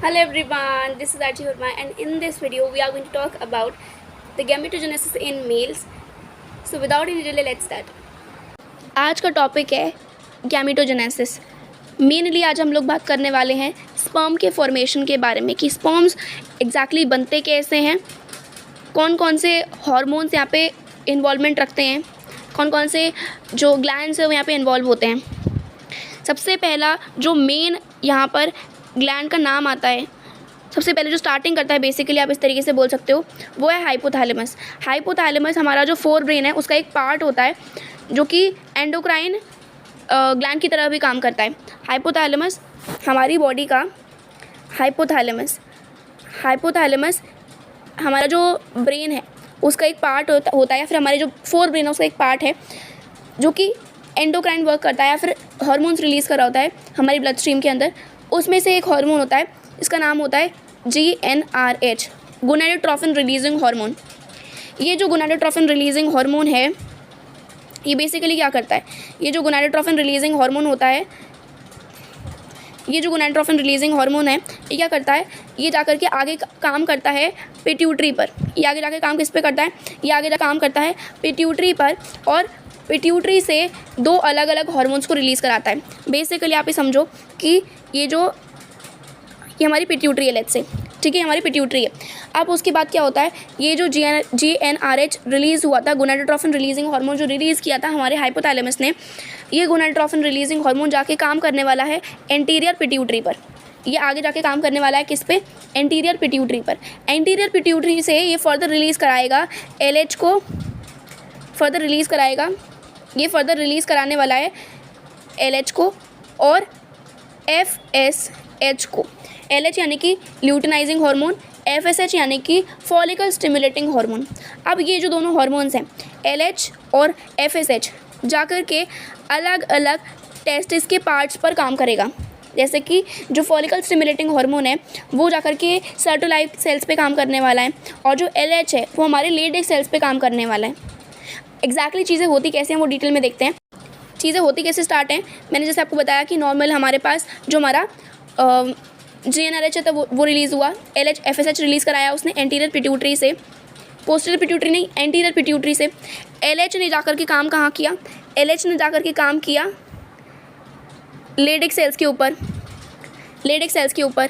Hello everyone, this is Archie Verma and in this video we are going to talk about the gametogenesis in males. So without any delay let's start. आज का topic है gametogenesis. Mainly आज हम लोग बात करने वाले हैं स्पर्म के फॉर्मेशन के बारे में कि स्पर्म्स एग्जैक्टली बनते कैसे हैं, कौन कौन से हार्मोन्स यहाँ पे इन्वॉल्वमेंट रखते हैं, कौन कौन से जो ग्लैंड्स हैं वो यहाँ पे इन्वॉल्व होते हैं। सबसे पहला जो मेन यहाँ पर ग्लैंड का नाम आता है, सबसे पहले जो स्टार्टिंग करता है बेसिकली आप इस तरीके से बोल सकते हो, वो है हाइपोथैलेमस। हाइपोथैलेमस हमारा जो फोर ब्रेन है उसका एक पार्ट होता है जो कि एंडोक्राइन ग्लैंड की तरह भी काम करता है। हाइपोथैलेमस हमारी बॉडी का हाइपोथैलेमस हमारा जो ब्रेन है उसका एक पार्ट होता है, या फिर हमारे जो फोर ब्रेन है उसका एक पार्ट है जो कि एंडोक्राइन वर्क करता है या फिर हार्मोन्स रिलीज़ कर रहा होता है हमारी ब्लड स्ट्रीम के अंदर। उसमें से एक हार्मोन होता है, इसका नाम होता है GnRH, गोनाडोट्रोफिन रिलीजिंग हार्मोन। ये जो गोनाडोट्रोफिन रिलीजिंग हार्मोन है ये बेसिकली क्या करता है, ये जो गोनाडोट्रोफिन रिलीजिंग हार्मोन होता है, ये जो गोनाडोट्रोफिन रिलीजिंग हार्मोन है ये क्या करता है, ये जाकर के आगे काम करता है पिट्यूटरी पर। ये आगे जाकर काम किस पे करता है, ये आगे जाकर काम करता है पिट्यूटरी पर, और पिट्यूटरी से दो अलग अलग हार्मोन्स को रिलीज़ कराता है। बेसिकली आप ये समझो कि ये हमारी पिट्यूटरी है, लेट्स से, ठीक है, हमारी पिट्यूटरी है। अब उसके बाद क्या होता है, ये जो GnRH रिलीज़ हुआ था, गोनाडोट्रोफिन रिलीजिंग हार्मोन जो रिलीज़ किया था हमारे हाइपोथैलेमस ने, ये गोनाडोट्रोफिन रिलीजिंग हार्मोन जाके काम करने वाला है एंटीरियर पिट्यूटरी पर। ये आगे जाके काम करने वाला है किस पे, एंटीरियर पिट्यूटरी पर। एंटीरियर पिट्यूटरी से ये फर्दर रिलीज़ कराएगा LH को, फर्दर रिलीज़ कराएगा, ये फर्दर रिलीज़ कराने वाला है LH को और FSH को। LH यानी कि ल्यूटिनाइजिंग हार्मोन, FSH यानी कि फॉलिकल स्टिमुलेटिंग हार्मोन। अब ये जो दोनों हार्मोन्स हैं LH और FSH जाकर के अलग अलग टेस्टिस के पार्ट्स पर काम करेगा। जैसे कि जो फॉलिकल स्टिमुलेटिंग हार्मोन है वो जाकर के सर्टोलाइट सेल्स पे काम करने वाला है, और जो LH है वो हमारे लेडिक सेल्स पे काम करने वाला है। एग्जैक्टली चीज़ें होती कैसे हैं वो डिटेल में देखते हैं। चीज़ें होती कैसे स्टार्ट हैं, मैंने जैसे आपको बताया कि नॉर्मल हमारे पास जो हमारा GnRH है तो वो रिलीज़ हुआ, LH FSH रिलीज़ कराया उसने एंटीरियर पिट्यूटरी से, पोस्टीरियर पिट्यूटरी नहीं, एंटीरियर पिट्यूटरी से। LH ने जाकर के काम कहाँ किया, LH ने जाकर के काम किया लेडिक सेल्स के ऊपर, लेडिक सेल्स के ऊपर।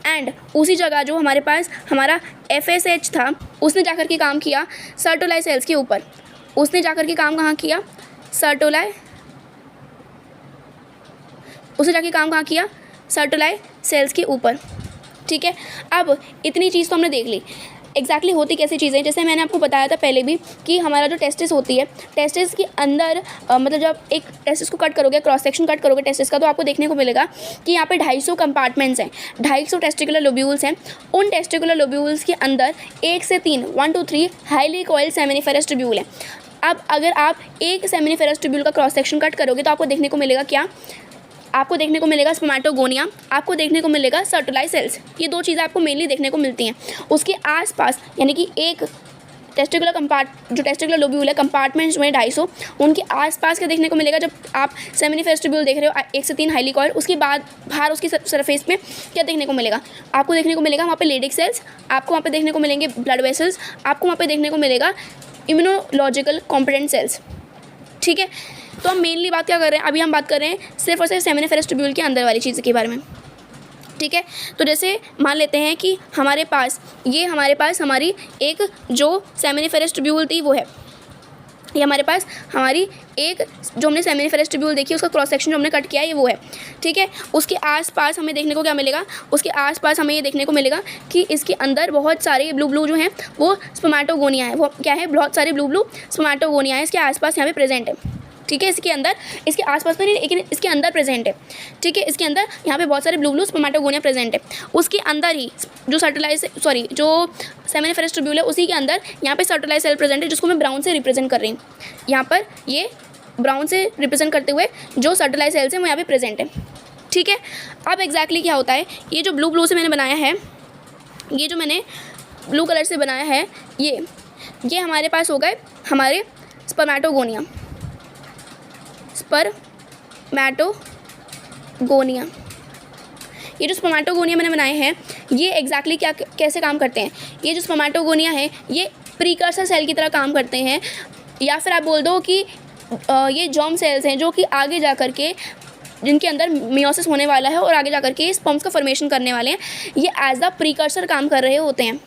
एंड उसी जगह जो हमारे पास हमारा FSH था उसने जाकर के काम किया सर्टोलाई सेल्स के ऊपर। उसने जाकर के काम कहाँ किया, सर्टोलाई, उसने जाके काम कहाँ किया, सर्टोलाई सेल्स के ऊपर, ठीक है। अब इतनी चीज़ तो हमने देख ली। एग्जैक्टली होती कैसी चीज़ें, जैसे मैंने आपको बताया था पहले भी कि हमारा जो टेस्टिस होती है, टेस्टिस के अंदर मतलब जब एक टेस्टिस को कट करोगे, क्रॉस सेक्शन कट करोगे टेस्टिस का, तो आपको देखने को मिलेगा कि यहाँ पे 250 कंपार्टमेंट्स हैं, 250 टेस्टिकुलर लोब्यूल्स हैं। उन टेस्टिकुलर लोब्यूल्स के अंदर 1 से 3 1 to 3 highly coiled seminiferous tubule है। अब अगर आप एक सेमिनिफेरस ट्यूब्यूल का क्रॉस सेक्शन कट करोगे तो आपको देखने को मिलेगा क्या, आपको देखने को मिलेगा स्पर्मेटोगोनिया, आपको देखने को मिलेगा सर्टोलाई सेल्स। ये दो चीज़ें आपको मेनली देखने को मिलती हैं। उसके आसपास यानी कि एक जो टेस्टिकुलर लोब्यूल है, कंपार्टमेंट्स जो है 250, उनके आसपास क्या देखने को मिलेगा, जब आप सेमिनिफेरस ट्यूब्यूल देख रहे हो 1 से 3 हाईली कॉइल्ड, उसके बाद बाहर उसकी सरफेस पे क्या देखने को मिलेगा, आपको देखने को मिलेगा वहाँ पे लेडिक सेल्स, आपको वहाँ पे देखने को मिलेंगे ब्लड वेसल्स, आपको वहाँ पे देखने को मिलेगा इम्यूनोलॉजिकल कॉम्पिटेंट सेल्स, ठीक है। तो हम मेनली बात क्या कर रहे हैं, अभी हम बात कर रहे हैं सिर्फ और सिर्फ सेमिनिफेरस ट्यूब्यूल के अंदर वाली चीज़ के बारे में, ठीक है। तो जैसे मान लेते हैं कि हमारे पास हमारी एक जो सेमिनिफेरस ट्यूब्यूल थी वो है, ये हमारे पास हमारी एक जो हमने सेमिनिफेरस ट्यूब्यूल देखी उसका क्रॉस सेक्शन जो हमने कट किया है ये वो है, ठीक है। उसके आसपास हमें देखने को क्या मिलेगा, उसके आसपास हमें ये देखने को मिलेगा कि इसके अंदर बहुत सारे ब्लू जो हैं वो स्पर्मेटोगोनिया है, वो क्या है, बहुत सारे ब्लू स्पर्मेटोगोनिया है इसके आसपास यहाँ पे प्रेजेंट है, ठीक है। इसके अंदर, इसके आसपास में नहीं लेकिन इसके अंदर प्रेजेंट है, ठीक है। इसके अंदर यहाँ पे बहुत सारे ब्लू स्पर्मेटोगोनिया प्रेजेंट है। उसके अंदर ही जो जो सेमिनिफेरस ट्यूब्यूल है उसी के अंदर यहाँ पे सर्टोलाई सेल प्रेजेंट है, जिसको मैं ब्राउन से रिप्रेजेंट कर रही हूँ। यहाँ पर ये ब्राउन से रिप्रेजेंट करते हुए जो सर्टोलाई सेल्स हैं वो यहाँ पे प्रेजेंट है, ठीक है। अब एग्जैक्टली क्या होता है, ये जो ब्लू से मैंने बनाया है, ये जो मैंने ब्लू कलर से बनाया है, ये हमारे पास हो गए हमारे स्पर्मेटोगोनिया, स्पर्मेटोगोनिया। ये जो स्पर्मेटोगोनिया मैंने बनाए हैं ये एग्जैक्टली क्या कैसे काम करते हैं। ये जो स्पर्मेटोगोनिया है ये प्रीकर्सर सेल की तरह काम करते हैं, या फिर आप बोल दो कि ये जर्म सेल्स हैं जो कि आगे जा कर के जिनके अंदर मियोसिस होने वाला है और आगे जा कर के स्पर्म्स का फॉर्मेशन करने वाले हैं, ये एज द प्रीकर्सर काम कर रहे होते हैं।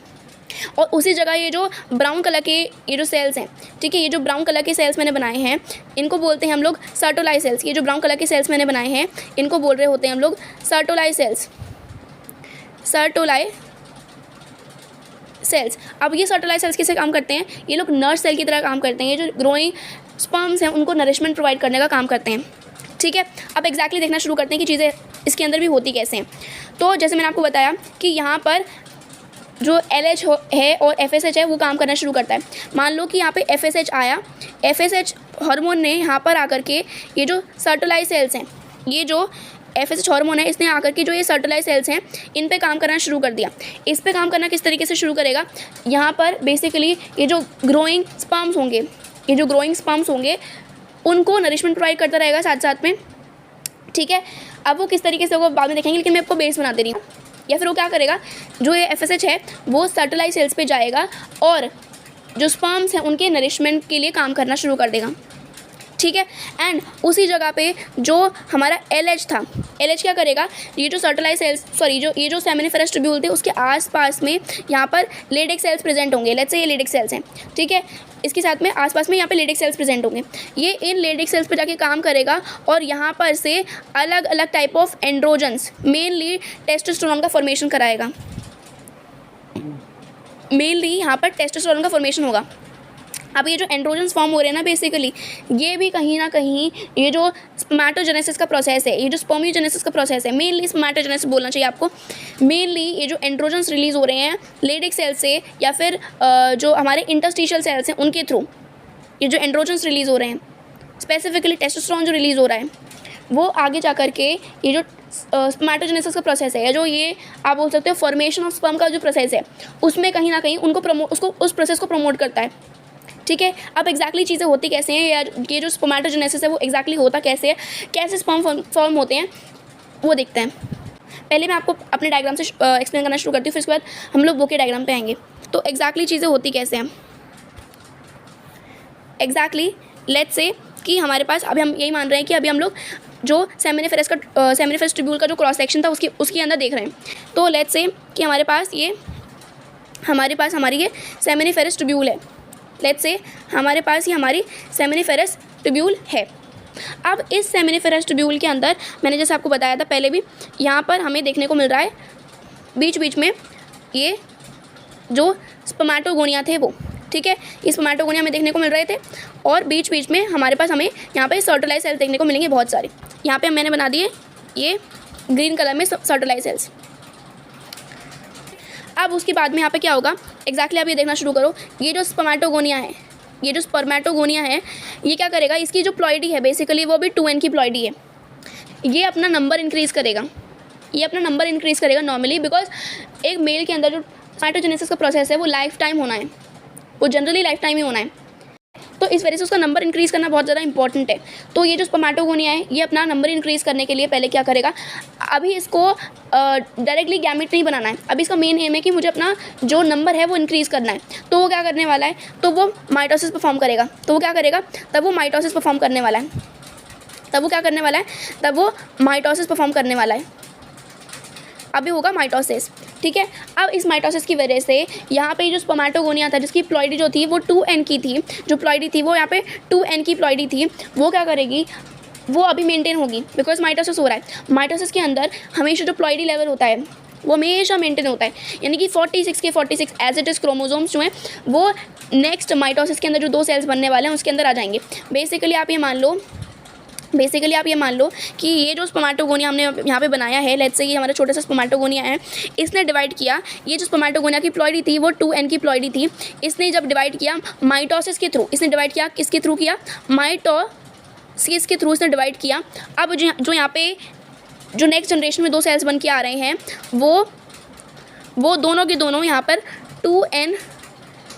और उसी जगह ये जो ब्राउन कलर के ये जो सेल्स हैं, ठीक है, ये जो ब्राउन कलर के सेल्स मैंने बनाए हैं इनको बोलते हैं हम लोग सर्टोलाई सेल्स। ये जो ब्राउन कलर के सेल्स मैंने बनाए हैं इनको बोल रहे होते हैं हम लोग सर्टोलाई सेल्स, सर्टोलाई सेल्स। अब ये सर्टोलाई सेल्स कैसे काम करते हैं, ये लोग नर्स सेल की तरह काम करते हैं। ये जो ग्रोइंग स्पर्म्स हैं उनको नरिशमेंट प्रोवाइड करने का काम करते हैं, ठीक है। अब एग्जैक्टली देखना शुरू करते हैं कि चीज़ें इसके अंदर भी होती कैसे हैं। तो जैसे मैंने आपको बताया कि यहाँ पर जो LH है और FSH है वो काम करना शुरू करता है। मान लो कि यहाँ पे FSH आया, FSH हार्मोन ने यहाँ पर आकर के ये जो सर्टोलाई सेल्स हैं, ये जो FSH हार्मोन है इसने आकर के जो ये सर्टोलाई सेल्स हैं इन पे काम करना शुरू कर दिया। इस पे काम करना किस तरीके से शुरू करेगा, यहाँ पर बेसिकली ये जो ग्रोइंग स्पर्म्स होंगे, ये जो ग्रोइंग स्पर्म्स होंगे उनको नरिशमेंट प्रोवाइड करता रहेगा साथ साथ में, ठीक है। अब वो किस तरीके से वो बाद में देखेंगे, लेकिन मैं आपको बेस बना दे रही हूँ। या फिर वो क्या करेगा, जो ये FSH है वो सर्टोलाई सेल्स पे जाएगा और जो स्पर्म्स हैं उनके नरिशमेंट के लिए काम करना शुरू कर देगा, ठीक है। एंड उसी जगह पे जो हमारा LH था, LH क्या करेगा, ये जो सर्टोलाई सेल्स ये जो सेमिनिफेरस ट्यूब्यूल थे उसके आसपास में यहाँ पर लेडिक सेल्स प्रेजेंट होंगे। लेट्स से ये लेडिक सेल्स हैं, ठीक है, इसके साथ में आसपास में यहाँ पे लेडिक सेल्स प्रेजेंट होंगे। ये इन लेडिक सेल्स पे जाके काम करेगा और यहाँ पर से अलग अलग type of androgens, mainly testosterone का फॉर्मेशन कराएगा। मेनली यहाँ पर टेस्टोस्टेरोन का फॉर्मेशन होगा। अब ये जो एंड्रोजन्स फॉर्म हो रहे हैं ना बेसिकली, ये भी कहीं ना कहीं ये जो स्पर्मेटोजेनेसिस का प्रोसेस है, ये जो स्पर्मियोजेनेसिस का प्रोसेस है, मेनली स्पर्मेटोजेनेसिस बोलना चाहिए आपको। मेनली ये जो एंड्रोजन्स रिलीज़ हो रहे हैं लेडिक सेल से या फिर जो हमारे इंटरस्टिशियल सेल्स हैं उनके थ्रू, ये जो एंड्रोजन्स रिलीज़ हो रहे हैं, स्पेसिफिकली टेस्टोस्टेरोन जो रिलीज़ हो रहा है वो आगे जा कर के ये जो स्पर्मेटोजेनेसिस का प्रोसेस है, या जो ये आप बोल सकते हो फॉर्मेशन ऑफ स्पर्म का जो प्रोसेस है, उसमें कहीं ना कहीं उस प्रोसेस को प्रमोट करता है, ठीक है। अब एग्जैक्टली चीज़ें होती कैसे हैं, या ये जो स्पर्मेटोजेनेसिस है वो एग्जैक्टली होता कैसे है, कैसे स्पर्म फॉर्म होते हैं वो देखते हैं। पहले मैं आपको अपने डायग्राम से एक्सप्लेन करना शुरू करती हूँ, फिर उसके बाद हम लोग वो के डायग्राम पे आएंगे। तो एग्जैक्टली चीज़ें होती कैसे हैं, एग्जैक्टली लेट्स से कि हमारे पास अभी हम यही मान रहे हैं कि अभी हम लोग जो सेमिनिफेरस ट्यूब्यूल का जो क्रॉस सेक्शन था उसके अंदर देख रहे हैं। तो लेट्स से कि हमारे पास हमारी ये सेमिनिफेरस ट्यूब्यूल है। लेट्स से हमारे पास ये हमारी सेमिनिफेरस ट्यूब्यूल है। अब इस सेमिनिफेरस ट्यूब्यूल के अंदर मैंने जैसे आपको बताया था पहले भी, यहाँ पर हमें देखने को मिल रहा है बीच बीच में ये जो स्पर्मेटोगोनिया थे वो, ठीक है, ये स्पर्मेटोगोनिया में देखने को मिल रहे थे और बीच बीच में हमारे पास हमें यहाँ पे सर्टोलाई सेल्स देखने को मिलेंगे बहुत सारे। यहाँ पे मैंने बना दिए ये ग्रीन कलर में सर्टोलाई सेल्स। अब उसके बाद में यहाँ पे क्या होगा एग्जैक्टली आप ये देखना शुरू करो। ये जो स्पर्मेटोगोनिया है, ये जो स्पर्मेटोगोनिया है ये क्या करेगा, इसकी जो प्लॉइडी है बेसिकली वो भी 2n की प्लॉइडी है। ये अपना नंबर इंक्रीज़ करेगा, नॉर्मली, बिकॉज एक मेल के अंदर जो स्पर्मेटोजेनेसिस का प्रोसेस है वो लाइफ टाइम होना है, वो जनरली लाइफ टाइम ही होना है। तो इस वजह से उसका नंबर इंक्रीज़ करना बहुत ज़्यादा इंपॉर्टेंट है। तो ये जो स्पर्मेटोगोनिया है ये अपना नंबर इंक्रीज़ करने के लिए पहले क्या करेगा, अभी इसको डायरेक्टली गैमेट नहीं बनाना है। अभी इसका मेन एम है कि मुझे अपना जो नंबर है वो इंक्रीज़ करना है। तो वो क्या करने वाला है, तो वो माइटोसिस परफॉर्म करेगा। तब वो माइटोसिस परफॉर्म करने वाला है। अभी होगा माइटोसिस, ठीक है। अब इस माइटोसिस की वजह से यहाँ पे जो स्पर्मेटोगोनिया था जिसकी प्लॉइडी जो थी वो 2n की थी, जो प्लॉइडी थी वो यहाँ पे 2n की प्लॉइडी थी, वो क्या करेगी, वो अभी मेंटेन होगी बिकॉज माइटोसिस हो रहा है। माइटोसिस के अंदर हमेशा जो प्लॉइडी लेवल होता है वो हमेशा मेंटेन होता है, यानी कि 46 के 46 एज इट इज़ क्रोमोसोम्स जो हैं वो नेक्स्ट माइटोसिस के अंदर जो 2 सेल्स बनने वाले हैं उसके अंदर आ जाएंगे। बेसिकली आप ये मान लो कि ये जो स्पर्मेटोगोनिया हमने यहाँ पे बनाया है, लेट्स से ये हमारा छोटा सा स्पर्मेटोगोनिया है, इसने डिवाइड किया। ये जो स्पर्मेटोगोनिया की प्लॉइडी थी वो 2n की प्लॉइडी थी। इसने जब डिवाइड किया माइटोसिस के थ्रू, इसने डिवाइड किया किसके थ्रू किया, माइटोसिस के थ्रू इसने डिवाइड किया। अब जो यहाँ पे जो नेक्स्ट जनरेशन में 2 सेल्स बन के आ रहे हैं वो दोनों के दोनों यहाँ पर 2n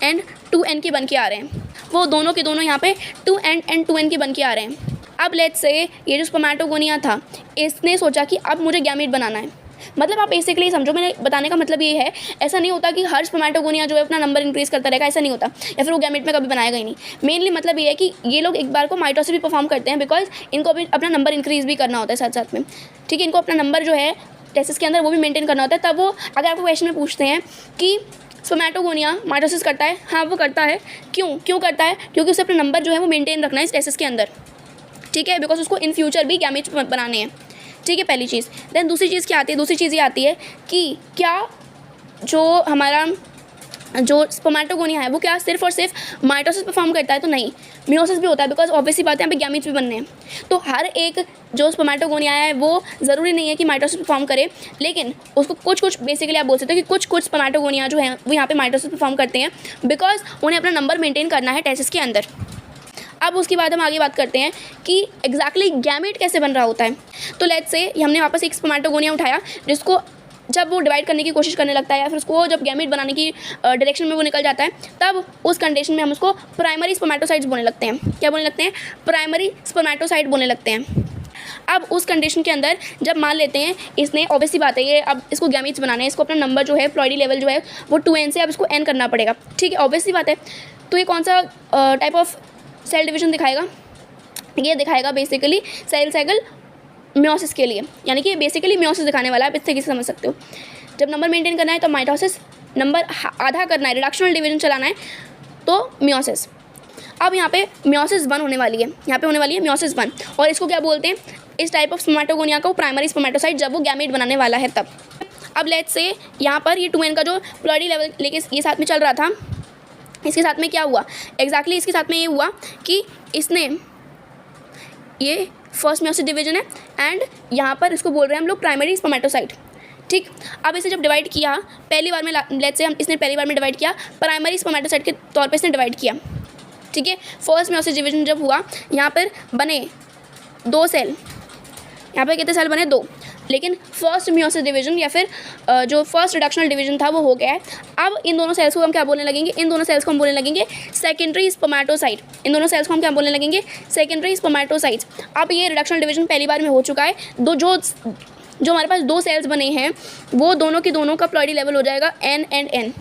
एंड 2n के बन के आ रहे हैं। वो दोनों के दोनों यहाँ पे 2n एंड 2n के बन के आ रहे हैं। अब लेट्स से ये जो स्पर्मेटोगोनिया था इसने सोचा कि अब मुझे गैमेट बनाना है, मतलब आप बेसिकली समझो, मैंने बताने का मतलब ये है, ऐसा नहीं होता कि हर स्पर्मेटोगोनिया जो है अपना नंबर इंक्रीज करता रहेगा, ऐसा नहीं होता, या फिर वो गैमेट में कभी बनाएगा ही नहीं। मेनली मतलब ये है कि ये लोग एक बार को माइटोसिस भी परफॉर्म करते हैं, बिकॉज इनको अभी अपना नंबर इंक्रीज भी करना होता है साथ साथ में, ठीक है। इनको अपना नंबर जो है टेस्टिस के अंदर वो भी मेंटेन करना होता है। तब वो अगर आपको क्वेश्चन में पूछते हैं कि स्पर्मेटोगोनिया माइटोसिस करता है, हाँ वो करता है। क्यों करता है? क्योंकि उसे अपना नंबर जो है वो मेंटेन रखना है इस टेस्टिस के अंदर, ठीक है, बिकॉज उसको इन फ्यूचर भी गैमेट्स बनाने हैं, ठीक है, पहली चीज़। देन दूसरी चीज़ क्या आती है? दूसरी चीज़ ये आती है कि क्या जो हमारा जो स्पर्मेटोगोनिया है वो क्या सिर्फ और सिर्फ माइटोसिस परफॉर्म करता है? तो नहीं, मियोसिस भी होता है, बिकॉज ऑब्वियसली बात है यहाँ पे गैमेट्स भी बनने हैं। तो हर एक जो स्पर्मेटोगोनिया है वो ज़रूरी नहीं है कि माइटोसिस परफॉर्म करे, लेकिन उसको कुछ बेसिकली आप बोल सकते हो कि कुछ स्पर्मेटोगोनिया जो है वो यहाँ पे माइटोसिस परफॉर्म करते हैं, बिकॉज उन्हें अपना नंबर मेंटेन करना है टेस्टिस के अंदर। अब उसके बाद हम आगे बात करते हैं कि एग्जैक्टली गैमेट कैसे बन रहा होता है। तो लेट्स से हमने वापस एक स्पर्मेटोगोनिया उठाया, जिसको जब वो डिवाइड करने की कोशिश करने लगता है या फिर उसको जब गैमेट बनाने की डायरेक्शन में वो निकल जाता है, तब उस कंडीशन में हम उसको प्राइमरी स्पर्मेटोसाइट्स बोलने लगते हैं। क्या बोलने लगते हैं? प्राइमरी स्पर्मेटोसाइट बोलने लगते हैं। अब उस कंडीशन के अंदर जब मान लेते हैं इसने, ऑब्वियसली बात है ये, अब इसको गैमेट्स बनाने हैं, इसको अपना नंबर जो है प्लॉइडी लेवल जो है वो 2n से अब इसको n करना पड़ेगा, ठीक है, ऑब्वियसली बात है। तो ये कौन सा टाइप ऑफ सेल डिवीजन दिखाएगा? ये दिखाएगा बेसिकली सेल साइकिल मियोसिस के लिए, यानी कि बेसिकली मियोसिस दिखाने वाला है, आप इससे किसी समझ सकते हो। जब नंबर मेंटेन करना है तो माइटोसिस, नंबर आधा करना है, रिडक्शनल डिवीजन चलाना है तो मियोसिस। अब यहाँ पे मियोसिस 1 होने वाली है, यहाँ पे होने वाली है मियोसिस 1, और इसको क्या बोलते हैं? इस टाइप ऑफ स्पर्मेटोगोनिया को प्राइमरी स्पर्मेटोसाइट, जब वो गैमेट बनाने वाला है तब। अब लेट्स से यहाँ पर ये 2n का जो प्लॉइडी लेवल लेके ये साथ में चल रहा था, इसके साथ में क्या हुआ एग्जैक्टली? इसके साथ में ये हुआ कि इसने ये फर्स्ट मियोसिस डिवीजन है एंड यहाँ पर इसको बोल रहे हैं हम लोग प्राइमरी स्पर्मेटोसाइट, ठीक। अब इसे जब डिवाइड किया पहली बार में, लेट्स से हम इसने पहली बार में डिवाइड किया, प्राइमरी स्पर्मेटोसाइट के तौर पे इसने डिवाइड किया, ठीक है। फर्स्ट मियोसिस डिवीजन जब हुआ, यहाँ पर बने 2 सेल, यहाँ पे कितने सेल बने? 2, लेकिन फर्स्ट मियोसिस डिवीजन या फिर जो फर्स्ट रिडक्शनल डिवीजन था वो हो गया है। अब इन दोनों सेल्स को हम क्या बोलने लगेंगे? इन दोनों सेल्स को हम बोलने लगेंगे सेकेंडरी स्पर्मेटोसाइट। इन दोनों सेल्स को हम क्या बोलने लगेंगे? Secondary spermatocytes. अब ये रिडक्शनल डिवीजन पहली बार में हो चुका है। जो हमारे पास 2 सेल्स बने हैं वो दोनों के दोनों का प्लॉइडी लेवल हो जाएगा n एंड n,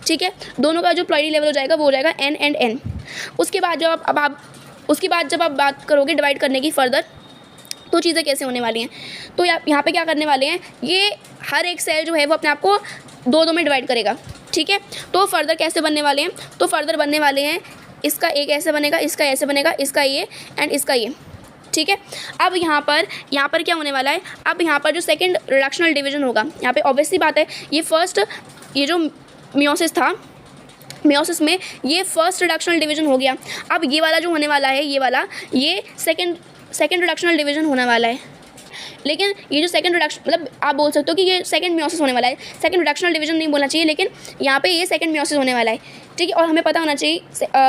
ठीक है। दोनों का जो प्लॉइडी लेवल हो जाएगा वो हो जाएगा n एंड n। उसके बाद जब आप बात करोगे डिवाइड करने की फर्दर, तो चीज़ें कैसे होने वाली हैं? तो यहाँ पे क्या करने वाले हैं, ये हर एक सेल जो है वो अपने आप को 2 में डिवाइड करेगा, ठीक है। तो फर्दर कैसे बनने वाले हैं? तो फर्दर बनने वाले हैं, इसका एक ऐसे बनेगा, इसका ऐसे बनेगा, इसका ये एंड इसका ये, ठीक है। अब यहाँ पर क्या होने वाला है? अब यहाँ पर जो सेकंड रिडक्शनल डिवीजन होगा, यहाँ पे ऑब्वियसली बात है ये जो मियोसिस था, मियोसिस में ये फर्स्ट रिडक्शनल डिवीजन हो गया। अब ये वाला जो होने वाला है, ये सेकंड रिडक्शनल डिवीजन होने वाला है। लेकिन ये जो सेकंड रिडक्शन, मतलब आप बोल सकते हो कि ये सेकंड मियोसिस होने वाला है, सेकंड रिडक्शनल डिवीजन नहीं बोलना चाहिए, लेकिन यहाँ पे ये सेकंड मियोसिस होने वाला है, ठीक है। और हमें पता होना चाहिए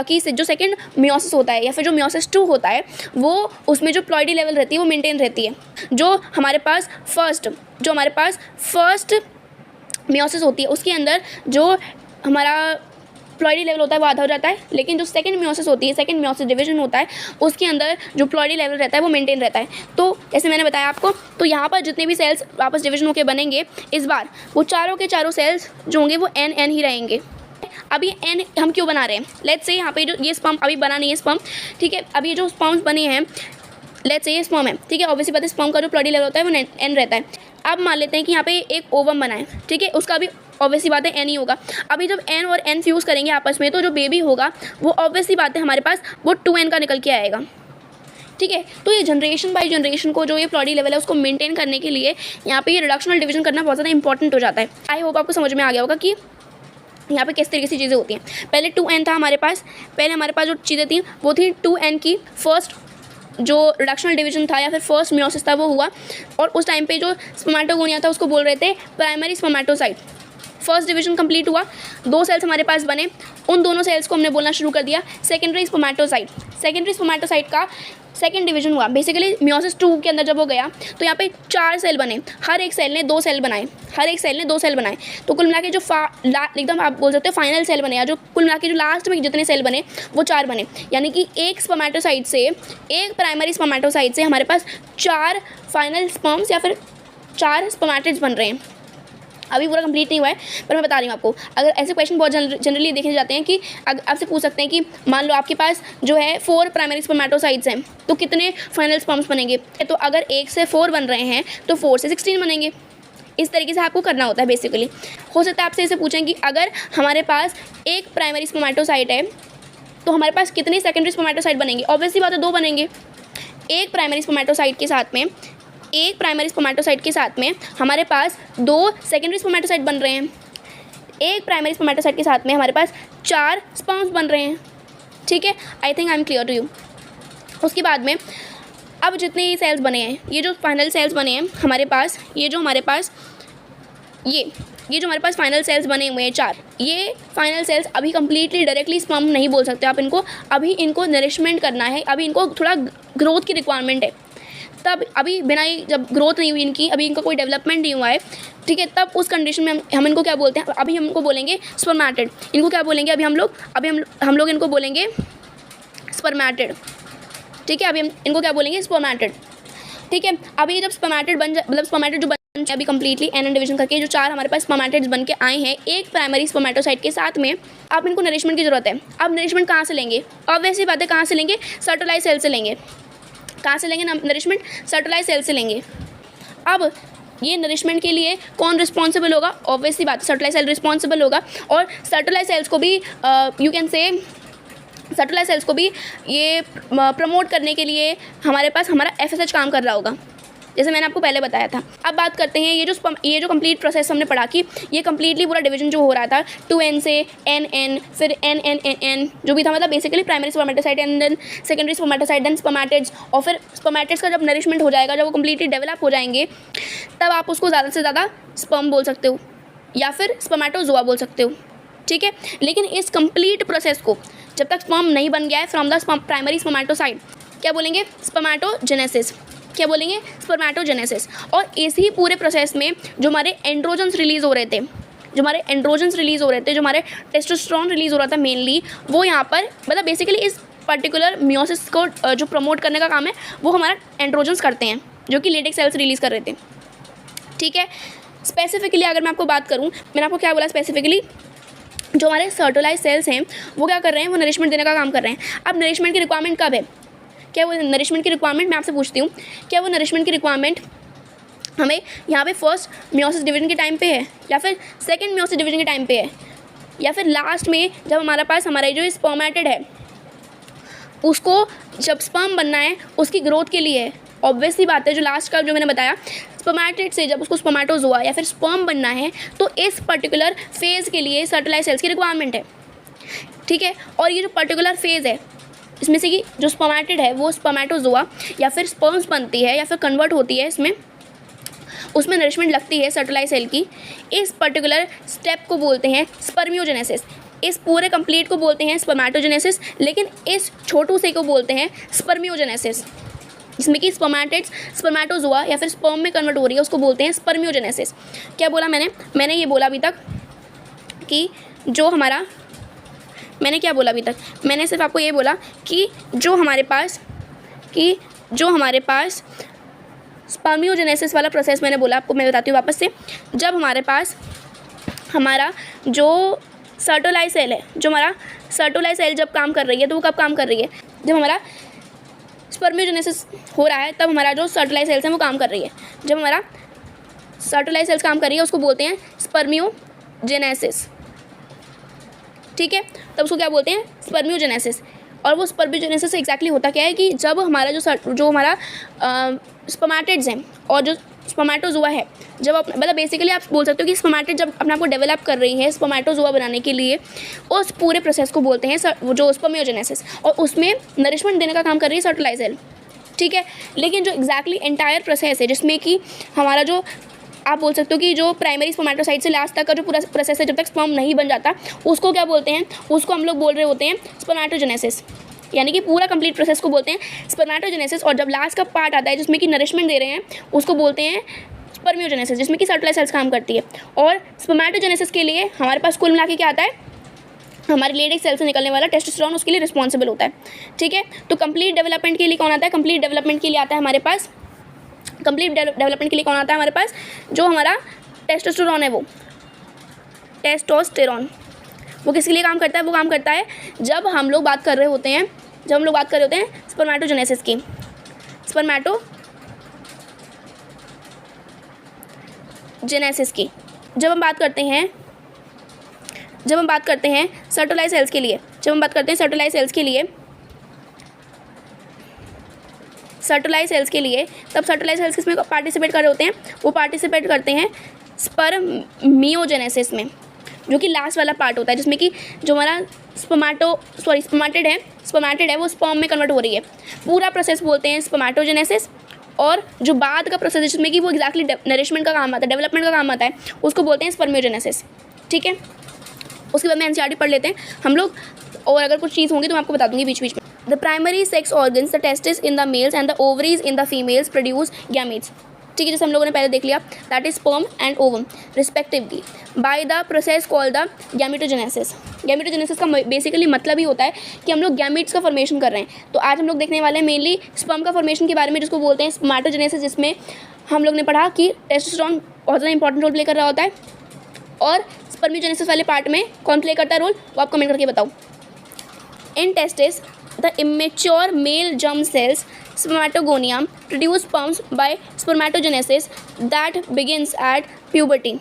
कि जो सेकंड मियोसिस होता है या फिर जो मियोसिस 2 होता है, वो उसमें जो प्लॉइडी लेवल रहती है वो मेंटेन रहती है। जो हमारे पास फर्स्ट मियोसिस होती है उसके अंदर जो हमारा प्लॉइडी लेवल होता है वो आधा हो जाता है, लेकिन जो सेकंड मियोसिस होती है, सेकंड मियोसिस डिवीजन होता है, उसके अंदर जो प्लॉइडी लेवल रहता है वो मेंटेन रहता है। तो जैसे मैंने बताया आपको, तो यहाँ पर जितने भी सेल्स वापस डिवीजन होकर बनेंगे इस बार, वो चारों के चारों सेल्स जो होंगे वो n ही रहेंगे। अब ये n हम क्यों बना रहे हैं? लेट्स से यहाँ पे जो ये स्पर्म अभी बना नहीं है स्पर्म, ठीक है। अब ये जो स्पर्म्स बने हैं, लेट्स से ये स्पर्म है, ठीक है। ऑब्वियसली पता है स्पर्म का जो प्लॉइडी लेवल होता है वो n रहता है। अब मान लेते हैं कि यहाँ पे एक ओवम बना है, ठीक है, उसका भी ऑब्वियसली बात है n ही होगा। अभी जब n और n फ्यूज़ करेंगे आपस में, तो जो बेबी होगा वो ऑब्वियसली बात है हमारे पास वो 2n का निकल के आएगा, ठीक है। तो ये जनरेशन बाय जनरेशन को जो ये प्लॉइडी लेवल है उसको मेंटेन करने के लिए यहाँ पे ये रिडक्शनल डिवीजन करना बहुत ज़्यादा इंपॉर्टेंट हो जाता है। आई होप आपको समझ में आ गया होगा कि यहाँ पे किस तरीके से चीज़ें होती हैं। पहले 2n था हमारे पास, जो चीज़ें थी वो थी 2n की फर्स्ट जो रिडक्शनल डिवीजन था या फिर फर्स्ट मियोसिस था वो हुआ, और उस टाइम पे जो स्पर्मेटोगोनिया था उसको बोल रहे थे primary spermatocyte. First division complete हुआ, 2 सेल्स हमारे पास बने, उन दोनों सेल्स को हमने बोलना शुरू कर दिया सेकेंडरी स्पर्मेटोसाइट। सेकेंडरी स्पर्मेटोसाइट का सेकंड डिवीजन हुआ। बेसिकली मियोसिस 2 के अंदर जब वो गया तो यहाँ पे 4 सेल बने, हर एक सेल ने 2 सेल बनाए, तो कुल मिला के जो एकदम आप बोल सकते हो फाइनल सेल बने, या जो कुल मिला के जो लास्ट में जितने सेल बने वो 4 बने। यानी कि एक स्पर्मेटोसाइट से, एक प्राइमरी स्पर्मेटोसाइट से हमारे पास 4 फाइनल स्पर्म्स या फिर 4 स्पर्मेटिड्स बन रहे हैं। अभी पूरा कंप्लीट नहीं हुआ है पर मैं बता रही हूँ आपको। अगर ऐसे क्वेश्चन बहुत जनरली देखे जाते हैं कि आपसे पूछ सकते हैं कि मान लो आपके पास जो है 4 प्राइमरी स्पर्मेटोसाइट्स हैं तो कितने फाइनल स्पर्म्स बनेंगे। तो अगर 1 से 4 बन रहे हैं तो 4 से 16 बनेंगे। इस तरीके से आपको करना होता है बेसिकली। हो सकता है आपसे इसे पूछें कि अगर हमारे पास एक प्राइमरी स्पर्मेटोसाइट है तो हमारे पास कितने सेकेंडरी स्पर्मेटोसाइट बनेंगे। ऑब्वियसली बात है 2 बनेंगे। एक प्राइमरी स्पर्मेटोसाइट के साथ में हमारे पास 2 सेकेंडरी स्पर्मेटोसाइट बन रहे हैं। एक प्राइमरी स्पर्मेटोसाइट के साथ में हमारे पास 4 स्पर्म्स बन रहे हैं। ठीक है, I think I am clear to you. उसके बाद में अब जितने ये सेल्स बने हैं, ये जो फाइनल सेल्स बने हैं हमारे पास, ये जो हमारे पास फाइनल सेल्स बने हुए हैं 4, ये फाइनल सेल्स अभी कंप्लीटली डायरेक्टली स्पर्म नहीं बोल सकते आप इनको। अभी इनको नरिशमेंट करना है, अभी इनको थोड़ा ग्रोथ की रिक्वायरमेंट है। तब अभी बिना ही जब ग्रोथ नहीं हुई इनकी, अभी इनका कोई डेवलपमेंट नहीं हुआ है, ठीक है, तब उस कंडीशन में हम इनको क्या बोलते हैं, अभी हम इनको बोलेंगे स्पर्मेटिड। इनको क्या बोलेंगे अभी हम लोग इनको बोलेंगे स्पर्मेटिड। ठीक है, अभी हम इनको क्या बोलेंगे स्पर्मेटिड। ठीक है, अभी जब स्पर्मेटिड स्पर्मेटिड जो बन अभी कंप्लीटली एन डिवीजन करके जो 4 हमारे पास स्पर्मेटिड्स बन के आए हैं एक प्राइमरी स्पर्मेटोसाइट के साथ में, अब इनको नरिशमेंट की जरूरत है। अब नरिशमेंट कहाँ से लेंगे, ऑब्वियसली बात है कहाँ से लेंगे, सर्टोलाइज सेल से लेंगे। कहाँ से लेंगे नरिशमेंट, सर्टोलाइज सेल से लेंगे। अब ये नरिशमेंट के लिए कौन रिस्पॉन्सिबल होगा, ऑब्वियसली बात है सर्टोलाइज सेल रिस्पॉन्सिबल होगा। और सर्टोलाइज सेल्स को भी यू कैन से सर्टोलाइज सेल्स को भी ये प्रमोट करने के लिए हमारे पास हमारा FSH काम कर रहा होगा, जैसे मैंने आपको पहले बताया था। अब बात करते हैं ये जो कंप्लीट प्रोसेस हमने पढ़ा कि ये कंप्लीटली पूरा डिवीजन जो हो रहा था 2N से NN फिर NNNN जो भी था, मतलब basically primary spermatocyte and then secondary spermatocyte then spermatids. और फिर स्पर्मेटिड्स का जब नरिशमेंट हो जाएगा, जब वो कंप्लीटली डेवलप हो जाएंगे, तब आप उसको ज़्यादा से ज़्यादा स्पर्म बोल सकते हो या फिर स्पर्मेटोजोआ बोल सकते हो। ठीक है, लेकिन इस कंप्लीट प्रोसेस को जब तक स्पर्म नहीं बन गया है फ्रॉम द प्राइमरी स्पर्मेटोसाइट, क्या बोलेंगे स्पर्मेटोजेनेसिस। क्या बोलेंगे स्पर्मेटोजेनेसिस। और इसी पूरे प्रोसेस में जो हमारे एंड्रोजन्स रिलीज़ हो रहे थे, जो हमारे टेस्टोस्टेरोन रिलीज़ हो रहा था मेनली, वो यहाँ पर मतलब बेसिकली इस पर्टिकुलर मियोसिस को जो प्रमोट करने का काम है वो हमारा एंड्रोजन्स करते हैं, जो कि लेटेक्स सेल्स रिलीज़ कर रहे थे। ठीक है, स्पेसिफिकली अगर मैं आपको बात करूँ, मैंने आपको क्या बोला, स्पेसिफिकली जो हमारे सर्टोलाइज सेल्स हैं वो क्या कर रहे हैं, वो नरिशमेंट देने का काम कर रहे हैं। अब नरिशमेंट की रिक्वायरमेंट कब है, क्या वो नरिशमेंट की रिक्वायरमेंट, मैं आपसे पूछती हूँ, क्या वो नरिशमेंट की रिक्वायरमेंट हमें यहाँ पे फर्स्ट मियोसिस डिवीजन के टाइम पे है, या फिर सेकंड मियोसिस डिवीजन के टाइम पे है, या फिर लास्ट में जब हमारा जो स्पर्मेटिड है उसको जब स्पर्म बनना है उसकी ग्रोथ के लिए है। ऑब्वियसली बात है, जो लास्ट का जो मैंने बताया, स्पर्मेटिड से जब उसको स्पर्मेटोजोआ या फिर स्पर्म बनना है तो इस पर्टिकुलर फेज़ के लिए सर्टोलाइज सेल्स की रिक्वायरमेंट है। ठीक है, और ये जो पर्टिकुलर फेज़ है इसमें से कि जो स्पर्मेटिड है वो स्पर्मेटोजोआ या फिर स्पर्म्स बनती है या फिर कन्वर्ट होती है, उसमें नरिशमेंट लगती है सर्टोलाइज सेल की। इस पर्टिकुलर स्टेप को बोलते हैं स्पर्मियोजेनेसिस। इस पूरे कंप्लीट को बोलते हैं स्पर्मेटोजेनेसिस, लेकिन इस छोटू से को बोलते हैं स्पर्मियोजेनेसिस, जिसमें कि स्पर्मेटिड्स स्पर्मेटोजोआ या फिर स्पर्म में कन्वर्ट हो रही है, उसको बोलते हैं स्पर्मियोजेनेसिस। क्या बोला मैंने ये बोला अभी तक कि जो हमारा मैंने क्या बोला अभी तक, मैंने सिर्फ आपको ये बोला कि जो हमारे पास स्पर्मियोजेनेसिस वाला प्रोसेस मैंने बोला आपको, मैं बताती हूँ वापस से। जब हमारे पास हमारा जो सर्टोलाइज सेल है, जो हमारा सर्टोलाइज सेल जब काम कर रही है तो वो कब काम कर रही है, जब हमारा स्पर्मियोजेनेसिस हो रहा है, तब हमारा जो सर्टोलाइज सेल्स है वो काम कर रही है। जब हमारा सर्टोलाइज सेल्स काम कर रही है उसको बोलते हैं स्पर्मियोजेनेसिस। ठीक है, तब उसको क्या बोलते हैं स्पर्मियोजेनेसिस। और वो स्पर्मियोजेनेसिस एग्जैक्टली होता क्या है कि जब हमारा जो हमारा स्पर्मेटिड्स हैं और जो स्पर्मेटोजोआ है, जब मतलब बेसिकली आप बोल सकते हो कि स्पर्मेटिड जब अपने आप को डेवलप कर रही है स्पर्मेटोजोआ बनाने के लिए, उस पूरे प्रोसेस को बोलते हैं जो स्पर्मियोजेनेसिस, और उसमें नरिशमेंट देने का काम कर रही है सर्टोलाइज सेल। ठीक है, लेकिन जो एग्जैक्टली एंटायर प्रोसेस है जिसमें कि हमारा जो आप बोल सकते हो कि जो प्राइमरी स्पर्मेटोसाइट से लास्ट तक का जो पूरा प्रोसेस है, जब तक स्पर्म नहीं बन जाता, उसको क्या बोलते हैं, उसको हम लोग बोल रहे होते हैं स्पर्मेटोजेनेसिस। यानी कि पूरा कंप्लीट प्रोसेस को बोलते हैं स्पर्मेटोजेनेसिस। और जब लास्ट का पार्ट आता है जिसमें कि नरिशमेंट दे रहे हैं, उसको बोलते हैं स्पर्मियोजेनेसिस, जिसमें कि सर्टोलाइज सेल्स काम करती है। और स्पर्मेटोजेनेसिस के लिए हमारे पास कुल मिला के क्या आता है, हमारे लेटेक्स सेल से निकलने वाला टेस्टोस्टेरोन उसके लिए रिस्पॉन्सिबल होता है। ठीक है, तो कंप्लीट डेवलपमेंट के लिए कौन आता है, कंप्लीट डेवलपमेंट के लिए आता है हमारे पास कंप्लीट डेवलपमेंट के लिए कौन आता है हमारे पास, जो हमारा टेस्टोस्टेरोन है, वो टेस्टोस्टेरोन, वो किसके लिए काम करता है, वो काम करता है जब हम लोग बात कर रहे होते हैं स्पर्मेटोजेनेसिस की, स्पर्मेटोजेनेसिस की, जब हम बात करते हैं सर्टोलाइज सेल्स के लिए, तब सर्टोलाइज सेल्स किसमें पार्टिसिपेट कर रहे होते हैं, वो पार्टिसिपेट करते हैं स्पर्मियोजेनेसिस में, जो कि लास्ट वाला पार्ट होता है, जिसमें कि जो हमारा स्पर्मेटिड है वो स्पर्म में कन्वर्ट हो रही है। पूरा प्रोसेस बोलते हैं स्पर्मेटोजेनेसिस, और जो बाद का प्रोसेस जिसमें कि वो एग्जैक्टली नरिशमेंट का काम आता है, डेवलपमेंट का काम आता है, उसको बोलते हैं स्पर्मियोजेनेसिस। ठीक है, उसके बाद में एनसीईआरटी पढ़ लेते हैं हम लोग, और अगर कुछ चीज़ होंगी तो मैं आपको बता दूंगी बीच बीच में। The primary sex organs, the testis in the mails and the ovaries in the females produce gametes. ठीक है, जैसे हम लोगों ने पहले देख लिया, that is sperm and ovum respectively bye the process called the gametogenesis. Gametogenesis का बेसिकली मतलब ही होता है कि हम लोग गैमीट्स का फॉर्मेशन कर रहे हैं। तो आज हम लोग देखने वाले हैं मेनली स्पर्म का फॉर्मेशन के बारे में, जिसको बोलते हैं स्पर्मेटोजेनेसिस, जिसमें हम लोग ने पढ़ा कि टेस्टोस्टेरोन बहुत ज़्यादा इंपॉर्टेंट रोल प्ले कर रहा होता है, और स्पर्मियोजेनेसिस वाले पार्ट में कौन प्ले करता है रोल, वो आप कमेंट करके बताओ। In testis the immature male germ cells spermatogonium produce sperms by spermatogenesis that begins at puberty।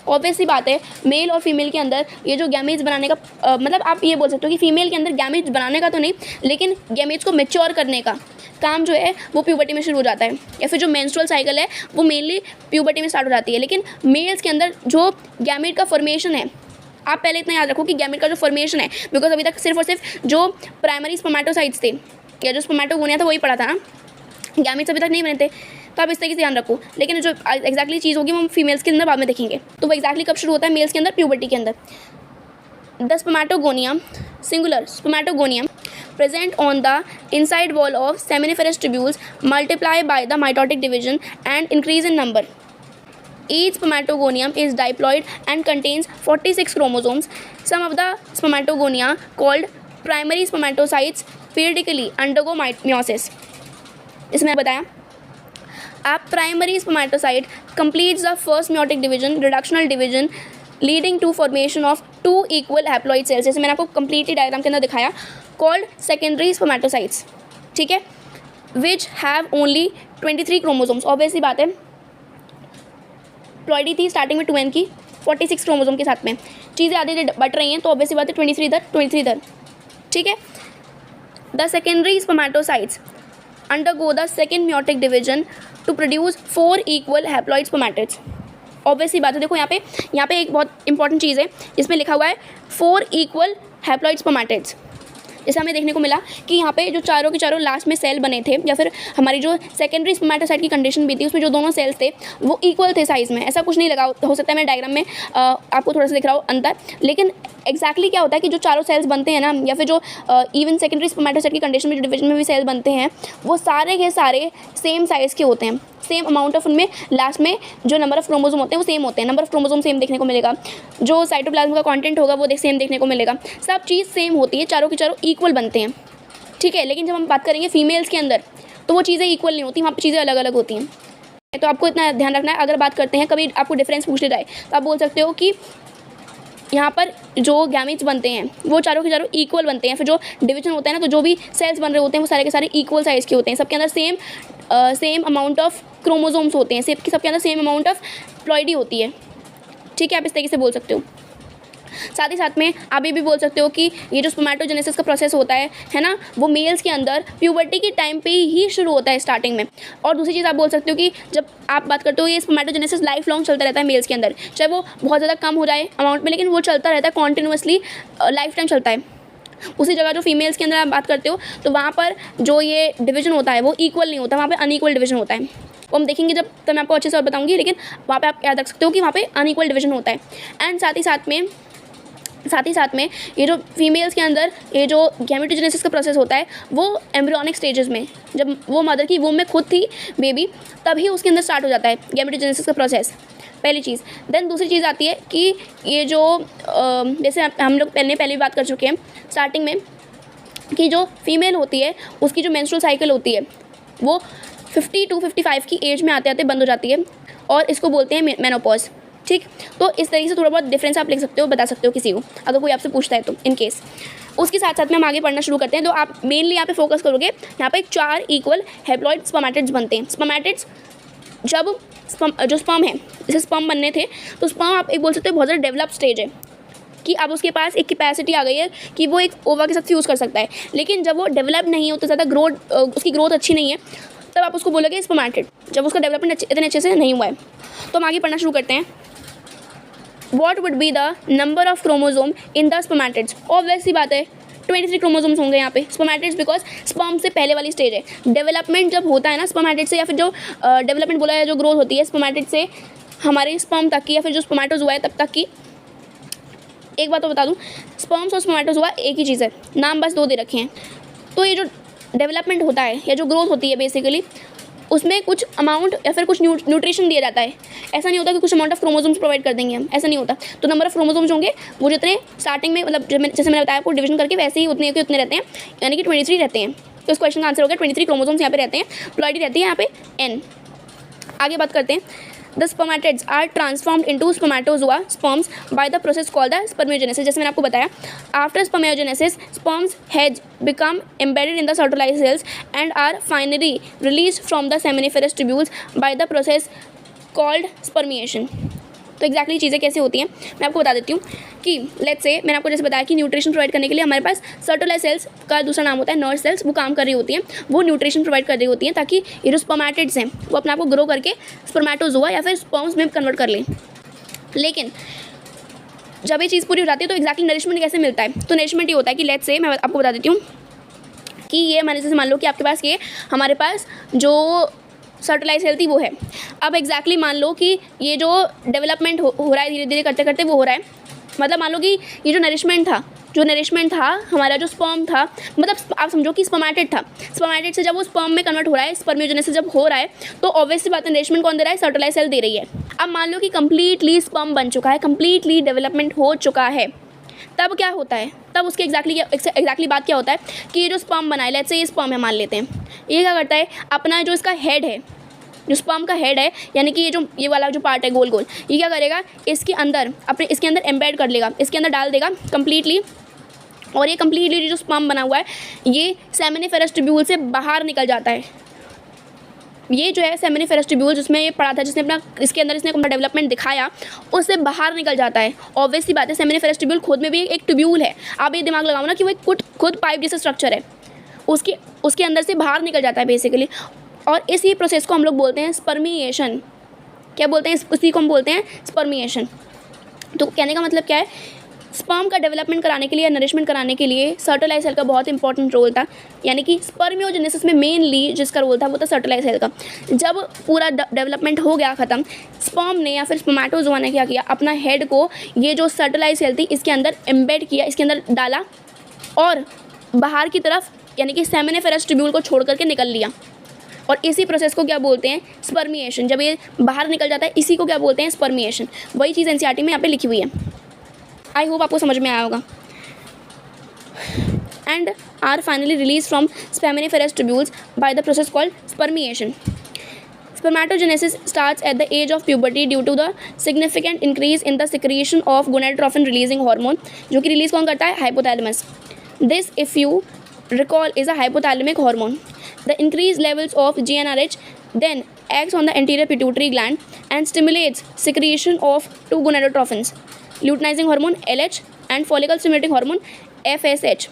Obviously बात है, मेल और फीमेल के अंदर ये जो गैमेट्स बनाने का मतलब आप ये बोल सकते हो कि फीमेल के अंदर गैमेट्स बनाने का तो नहीं, लेकिन गैमेट्स को मैच्योर करने का काम जो है वो प्यूबर्टी में शुरू हो जाता है, या फिर जो मेंस्ट्रुअल साइकिल है वो मेनली प्यूबर्टी में स्टार्ट हो जाती है। लेकिन मेल्स के अंदर जो गैमेट का फॉर्मेशन है, आप पहले इतना याद रखो कि गैमेट का जो फॉर्मेशन है, बिकॉज अभी तक सिर्फ और सिर्फ जो प्राइमरी स्पर्मेटोसाइट्स थे या जो स्पर्मेटोगोनिया था वही पढ़ा था ना, गैमेट्स अभी तक नहीं बने थे, तो आप इस तरीके से ध्यान रखो। लेकिन जो एक्जैक्टली चीज़ होगी वो हम फीमेल्स के अंदर बाद में देखेंगे। तो वो एक्जैक्टली कब शुरू होता है, मेल्स के अंदर, प्यूबर्टी के अंदर। The spermatogonium, singular spermatogonium, present on the inside wall of seminiferous tubules, multiply by the mitotic division and increase in number. Each spermatogonium is diploid and contains 46 chromosomes. Some of the spermatogonia called primary spermatocytes periodically undergo meiosis. इसमें बताया आप primary spermatocyte completes the first meiotic division, reductional division, leading to formation of 2 equal haploid cells, जैसे मैंने आपको completely diagram के अंदर दिखाया, called secondary spermatocytes। ठीक है, which have only 23 chromosomes। Obviously बात है, प्लॉइडी थी स्टार्टिंग में 2n की, 46 क्रोमोसोम के साथ में चीज़ें आधी बट रही हैं, तो ऑब्वियसली बात है 23 इधर। ठीक है, the secondary spermatocytes undergo the second meiotic division to produce 4 equal haploid spermatids. Obviously बात है, देखो यहाँ पे एक बहुत इंपॉर्टेंट चीज़ है, इसमें लिखा हुआ है 4 इक्वल हैप्लॉइड स्पर्मेटिड्स। जैसे हमें देखने को मिला कि यहाँ पे जो चारों के चारों लास्ट में सेल बने थे, या फिर हमारी जो सेकेंडरी स्पर्मेटोसाइट की कंडीशन भी थी, उसमें जो दोनों सेल्स थे वो इक्वल थे साइज़ में। ऐसा कुछ नहीं लगा, हो सकता है मैं डायग्राम में आपको थोड़ा सा दिख रहा हूँ अंतर, लेकिन एक्जैक्टली क्या होता है कि जो चारों सेल्स बनते हैं ना, या फिर जो इवन सेकेंडरी स्पर्मेटोसाइट की कंडीशन में जो डिवीजन में भी सेल बनते हैं, वो सारे के सारे सेम साइज़ के होते हैं, सेम अमाउंट ऑफ, उनमें लास्ट में जो नंबर ऑफ क्रोमोसोम होते हैं वो सेम होते हैं, नंबर ऑफ क्रोमोसोम सेम देखने को मिलेगा, जो साइटोप्लाज्म का कंटेंट होगा वो सेम देखने को मिलेगा, सब चीज़ सेम होती है, चारों के चारों इक्वल बनते हैं। ठीक है, लेकिन जब हम बात करेंगे फीमेल्स के अंदर तो वो चीज़ें इक्वल नहीं होती, वहाँ पर चीज़ें अलग अलग होती हैं। तो आपको इतना ध्यान रखना है, अगर बात करते हैं कभी आपको डिफरेंस पूछ ले जाए तो आप बोल सकते हो कि यहाँ पर जो गैमेट्स बनते हैं वो चारों के चारों इक्वल बनते हैं, फिर जो डिवीजन होता है ना, तो जो भी सेल्स बन रहे होते हैं वो सारे के सारे इक्वल साइज़ के होते हैं, सबके अंदर सेम अमाउंट ऑफ क्रोमोसोम्स होते हैं, सबके अंदर सेम अमाउंट ऑफ प्लॉइडी होती है। ठीक है, आप इस तरीके से बोल सकते हो। साथ ही साथ में आप ये भी बोल सकते हो कि ये जो स्पर्मेटोजेनेसिस का प्रोसेस होता है ना, वो मेल्स के अंदर प्यूबर्टी के टाइम पे ही शुरू होता है, स्टार्टिंग में। और दूसरी चीज़ आप बोल सकते हो कि जब आप बात करते हो ये स्पर्मेटोजेनेसिस लाइफ लॉन्ग चलता रहता है मेल्स के अंदर, चाहे वो बहुत ज़्यादा कम हो जाए अमाउंट में, लेकिन वो चलता रहता है कॉन्टिन्यूसली, लाइफ टाइम चलता है। उसी जगह जो फीमेल्स के अंदर आप बात करते हो तो वहाँ पर जो ये डिवीजन होता है वो इक्वल नहीं होता, वहाँ पे अनइक्वल डिवीजन होता है। वो हम देखेंगे जब, तब मैं आपको अच्छे से और बताऊंगी, लेकिन वहाँ पे आप याद रख सकते हो कि वहाँ पे अनइक्वल डिवीजन होता है। एंड साथ ही साथ में ये जो फीमेल्स के अंदर ये जो गैमेटोजेनेसिस का प्रोसेस होता है वो एम्ब्रियोनिक स्टेजेस में, जब वो मदर की वूम में खुद थी बेबी, तभी उसके अंदर स्टार्ट हो जाता है गैमेटोजेनेसिस का प्रोसेस, पहली चीज़। देन दूसरी चीज़ आती है कि ये जो जैसे हम लोग पहले बात कर चुके हैं स्टार्टिंग में, कि जो फीमेल होती है उसकी जो मेंस्ट्रुअल साइकिल होती है वो 50 to 55 की एज में आते आते बंद हो जाती है और इसको बोलते हैं मेनोपॉज। ठीक, तो इस तरीके से थोड़ा बहुत डिफरेंस आप लिख सकते हो, बता सकते हो किसी को अगर कोई आपसे पूछता है तो, इन केस। उसके साथ साथ में हम आगे पढ़ना शुरू करते हैं। तो आप मेनली यहाँ पे फोकस करोगे, यहाँ पे 4 इक्वल हैप्लॉइड स्पर्मेटिड्स बनते हैं। स्पर्मेटिड्स जब जो स्पर्म है, जैसे स्पर्म बनने थे तो स्पर्म आप एक बोल सकते हो बहुत ज़्यादा डेवलप स्टेज है कि अब उसके पास एक कैपेसिटी आ गई है कि वो एक ओवा के साथ फ्यूज़ कर सकता है। लेकिन जब वो डेवलप नहीं है, तो ज़्यादा ग्रोथ, उसकी ग्रोथ अच्छी नहीं है, तब आप उसको बोलोगे स्पर्मेटिड, जब उसका डेवलपमेंट इतने अच्छे से नहीं हुआ है। तो हम आगे पढ़ना शुरू करते हैं। What would be the number of chromosome in the spermatids? Obvious सी बात है 23 क्रोमोसोम्स होंगे यहाँ पे स्पर्मेटिड्स, बिकॉज स्पर्म से पहले वाली स्टेज है। डेवलपमेंट जब होता है ना स्पर्मेटिड से, या फिर जो डेवलपमेंट बोला है जो ग्रोथ होती है स्पर्मेटिड से हमारे स्पर्म तक की, या फिर जो स्पर्मेटोज हुआ है तब तक की। एक बात तो बता दूँ, स्पर्म्स और स्पर्मेटोज हुआ एक ही चीज़ है, नाम बस 2 दे रखे हैं। तो ये जो डेवलपमेंट होता है या जो ग्रोथ होती है बेसिकली, उसमें कुछ अमाउंट या फिर कुछ न्यूट्रिशन दिया जाता है। ऐसा नहीं होता कि कुछ अमाउंट ऑफ क्रोमोसोम्स प्रोवाइड कर देंगे हम, ऐसा नहीं होता। तो नंबर ऑफ क्रोमोसोम्स होंगे वो जितने स्टार्टिंग में, मतलब जैसे मैंने बताया आपको डिवीजन करके, वैसे ही उतने के उतने रहते हैं, यानी कि 23 रहते हैं। तो इस क्वेश्चन का आंसर हो गया 23 क्रोमोसोम्स यहाँ पे रहते हैं, प्लॉइडी रहती है यहाँ पे N। आगे बात करते हैं। The spermatids are transformed into spermatozoa sperms by the process called the spermiogenesis। जैसे मैंने आपको बताया, after spermiogenesis sperms heads become embedded in the Sertoli cells and are finally released from the seminiferous tubules by the process called spermiation। तो exactly चीज़ें कैसे होती हैं मैं आपको बता देती हूँ कि लेट्स से मैंने आपको जैसे बताया कि न्यूट्रिशन प्रोवाइड करने के लिए हमारे पास सर्टोलाई सेल्स का दूसरा नाम होता है नर्व सेल्स, वो काम कर रही होती हैं, वो न्यूट्रिशन प्रोवाइड कर रही होती हैं ताकि ये जो स्पर्मेटिड्स हैं वो अपने आप को ग्रो करके स्पर्मेटोजोआ या फिर स्पर्म्स में कन्वर्ट कर लें। लेकिन जब ये चीज़ पूरी हो जाती है तो एक्जैक्टली नरिशमेंट कैसे मिलता है? तो नरिशमेंट ये होता है कि लेट्स से मैं आपको बता देती हूँ कि ये मैंने जैसे मान लो कि आपके पास ये हमारे पास जो सर्टोलाई सेल थी वो है। अब एग्जैक्टली मान लो कि ये जो डेवलपमेंट हो रहा है धीरे धीरे करते करते वो हो रहा है, मतलब मान लो कि ये जो नरिशमेंट था हमारा जो स्पर्म था, मतलब आप समझो कि स्पर्मेटिड था, स्पर्मेटिड से जब वो स्पर्म में कन्वर्ट हो रहा है, स्पर्मियोजेनेसिस जब हो रहा है, तो ऑब्वियसली बात है नरिशमेंट कौन दे रहा है? सर्टोलाई सेल दे रही है। अब मान लो कि कम्प्लीटली स्पर्म बन चुका है, कम्प्लीटली डेवलपमेंट हो चुका है, तब क्या होता है? तब उसके एग्जैक्टली बात क्या होता है कि ये जो स्पर्म बना है, लेट्स से ये स्पर्म है मान लेते हैं, ये क्या करता है अपना जो इसका हेड है, जो स्पर्म का हेड है, यानी कि ये वाला जो पार्ट है गोल गोल, ये क्या करेगा इसके अंदर एम्बेड कर लेगा, इसके अंदर डाल देगा कम्प्लीटली, और ये कम्प्लीटली जो स्पर्म बना हुआ है ये सेमिनिफेरस ट्यूब्यूल से बाहर निकल जाता है। ये जो है सेमिनिफेरस ट्यूब्यूल जिसमें ये पड़ा था, जिसने अपना इसके अंदर इसने अपना डेवलपमेंट दिखाया, उससे बाहर निकल जाता है। ऑब्वियसली बात है सेमिनिफेरस ट्यूब्यूल खुद में भी एक ट्यूब्यूल है, आप ये दिमाग लगाओ ना कि वो एक खुद पाइप जैसा स्ट्रक्चर है, उसके अंदर से बाहर निकल जाता है बेसिकली। और इसी प्रोसेस को हम लोग बोलते हैं स्पर्मिएशन। क्या बोलते हैं? उसी को हम बोलते हैं स्पर्मिएशन। तो कहने का मतलब क्या है, स्पर्म का डेवलपमेंट कराने के लिए या नरिशमेंट कराने के लिए सर्टोलाई सेल का बहुत इंपॉर्टेंट रोल था, यानी कि स्पर्मियोजेनेसिस में मेनली जिसका रोल था वो था सर्टोलाई सेल का। जब पूरा डेवलपमेंट हो गया ख़त्म, स्पर्म ने या फिर स्पर्मेटोजोआ ने क्या किया, अपना हेड को ये जो सर्टोलाई सेल थी इसके अंदर एम्बेड किया, इसके अंदर डाला और बाहर की तरफ यानी कि सेमिनिफेरस ट्यूब्यूल को छोड़ करके निकल लिया। और इसी प्रोसेस को क्या बोलते हैं? स्पर्मिएशन। जब ये बाहर निकल जाता है इसी को क्या बोलते हैं? स्पर्मिएशन। वही चीज़ एनसीईआरटी में यहाँ पे लिखी हुई है। आई होप आपको समझ में आया होगा। And are finally release from seminiferous tubules by the process called spermiation. Spermatogenesis starts at the age of puberty due to the significant increase in the secretion of gonadotropin releasing hormone, जो कि release कौन करता है? Hypothalamus. This, if you recall, is a hypothalamic hormone. The increased levels of GnRH then acts on the anterior pituitary gland and stimulates secretion of 2 gonadotrophins, luteinizing hormone LH and follicle stimulating hormone FSH.